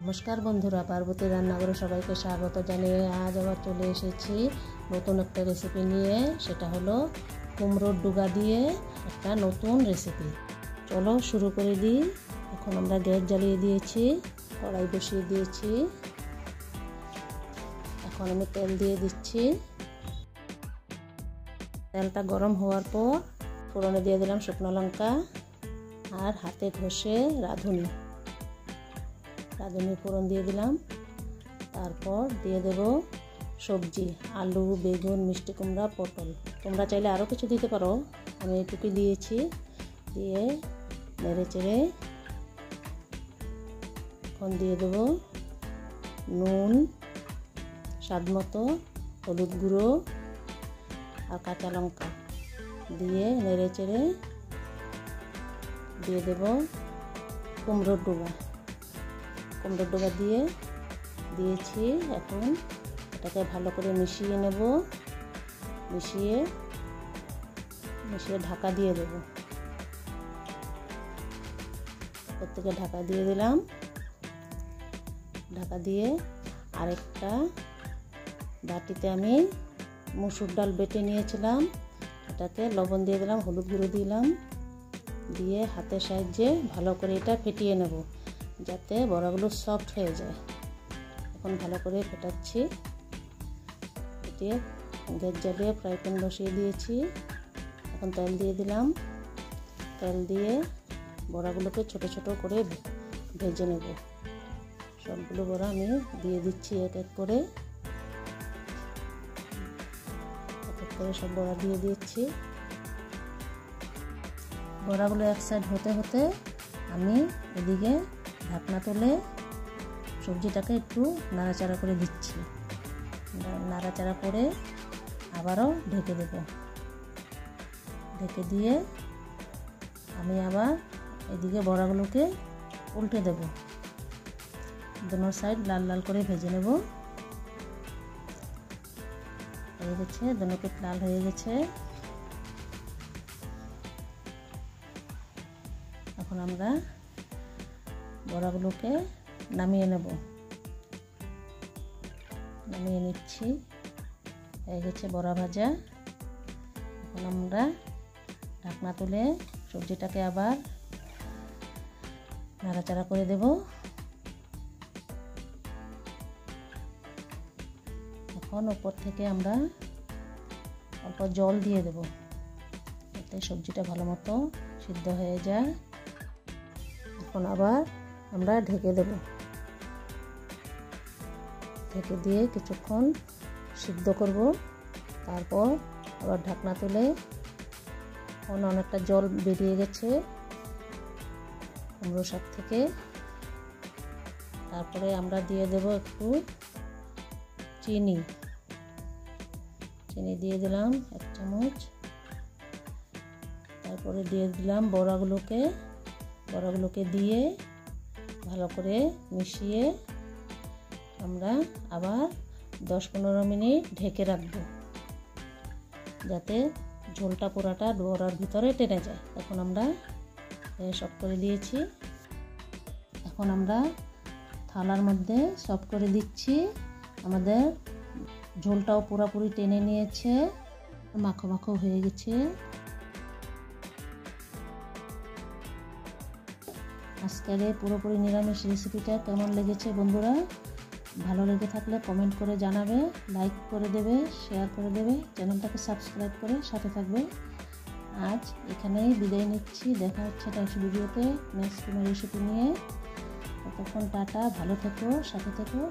নমস্কার বন্ধুরা, পার্বতী রান্নাঘরে সবাইকে স্বাগত জানিয়ে আজ আবার চলে এসেছি নতুন একটা রেসিপি নিয়ে। সেটা হলো কুমড়োর ডুগা দিয়ে একটা নতুন রেসিপি। চলো শুরু করে দিই। এখন আমরা গ্যাস জ্বালিয়ে দিয়েছি, কড়াই বসিয়ে দিয়েছি। এখন আমি তেল দিয়ে দিচ্ছি। তেলটা গরম হওয়ার পর ফোড়নে দিয়ে দিলাম শুকনো লঙ্কা আর হাতে ঘষে রাঁধুনি ফোড়ন দিয়ে দিলাম। তারপর দিয়ে দেব সবজি, আলু, বেগুন, মিষ্টি কুমড়া, পটল। তোমরা চাইলে আরও কিছু দিতে পারো, আমি এটুকু দিয়েছি। দিয়ে নেড়ে চেড়ে এখন দিয়ে দেব নুন, স্বাদ মতো, হলুদ গুঁড়ো আর কাঁচা লঙ্কা দিয়ে নেড়ে চেড়ে দিয়ে দেব কুমড়োর ডুগা দিয়ে দিয়েছি। এখন এটাকে ভালো করে মিশিয়ে নেব। মিশিয়ে ঢাকা দিয়ে দেব। প্রত্যেকে ঢাকা দিয়ে দিলাম। ঢাকা দিয়ে আরেকটা বাটিতে আমি মসুর ডাল বেটে নিয়েছিলাম, এটাতে লবণ দিয়ে দিলাম, হলুদ গুঁড়ো দিলাম, দিয়ে হাতের সাহায্যে ভালো করে এটা ফেটিয়ে নেব যাতে বড়াগুলো সফট হয়ে যায়। এখন ভালো করে ফেটাচ্ছি। ফেটিয়ে গ্যাস জ্বালিয়ে ফ্রাই প্যান বসিয়ে দিয়েছি। এখন তেল দিয়ে দিলাম। তেল দিয়ে বড়াগুলোকে ছোট ছোট করে ভেজে নেব। সবগুলো বড়া আমি দিয়ে দিচ্ছি এক এক করে সব বড়া দিয়ে দিচ্ছি। বড়াগুলো এক সাইড হতে হতে আমি এদিকে ঢাকনা তুলে সবজিটাকে একটু নাড়াচাড়া করে দিচ্ছি। নাড়াচাড়া করে আবারও ঢেকে দেব। ঢেকে দিয়ে আমি আবার এদিকে বড়াগুলোকে উল্টে দেব। দোনো সাইড লাল লাল করে ভেজে নেব। হয়ে গেছে, দোনো পিঠ লাল হয়ে গেছে। এখন আমরা বড়াগুলোকে নামিয়ে নেব। নামিয়ে নিচ্ছি। হয়ে গেছে বড়া ভাজা। এখন আমরা ঢাকনা তুলে সবজিটাকে আবার নাড়াচাড়া করে দেব। এখন উপর থেকে আমরা অল্প জল দিয়ে দেব যাতে সবজিটা ভালো মতো সিদ্ধ হয়ে যায়। এখন আবার আমরা ঢেকে দেব। ঢেকে দিয়ে কিছুক্ষণ সিদ্ধ করব। তারপর আবার ঢাকনা তুলে অনেকটা জল বেরিয়ে গেছে কুমড়ো শাক থেকে। তারপরে আমরা দিয়ে দেব একটু চিনি দিয়ে দিলাম 1 চামচ। তারপরে দিয়ে দিলাম বড়াগুলোকে দিয়ে ভালো করে মিশিয়ে আমরা আবার 10-15 মিনিট ঢেকে রাখব যাতে ঝোলটা পুরাটা বড়ার ভিতরে টেনে যায়। এখন আমরা সব করে দিয়েছি। এখন আমরা থালার মধ্যে সব করে দিচ্ছি। আমাদের ঝোলটাও পুরোপুরি টেনে নিয়েছে, মাখো মাখো হয়ে গেছে। আজকের এই পুরোপুরি নিরামিষ রেসিপিটা কেমন লেগেছে বন্ধুরা? ভালো লেগে থাকলে কমেন্ট করে জানাবে, লাইক করে দেবে, শেয়ার করে দেবে, চ্যানেলটাকে সাবস্ক্রাইব করে সাথে থাকবে। আজ এখানেই বিদায় নিচ্ছি। দেখা হচ্ছে নেক্সট ভিডিওতে নেক্সট কোনো রেসিপি নিয়ে। ততক্ষণ টাটা, ভালো থেকো, সাথে থেকো।